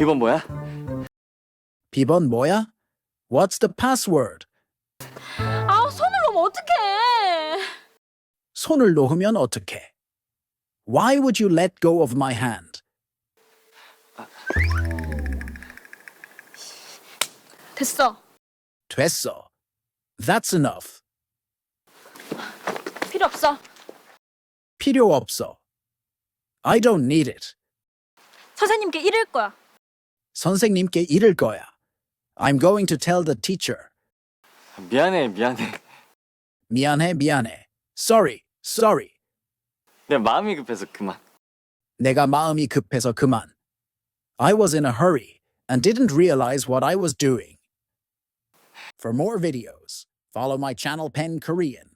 비번 뭐야? 비번 뭐야? What's the password? 아, 손을 놓으면 어떡해. 손을 놓으면 어떡해? Why would you let go of my hand? 됐어. 됐어. That's enough. 필요 없어. 필요 없어. I don't need it. 선생님께 이를 거야. 선생님께 이를 거야. I'm going to tell the teacher. 미안해. 미안해. Sorry. 내 마음이 급해서 그만. 내가 마음이 급해서 그만. I was in a hurry and didn't realize what I was doing. For more videos, follow my channel Pen Korean.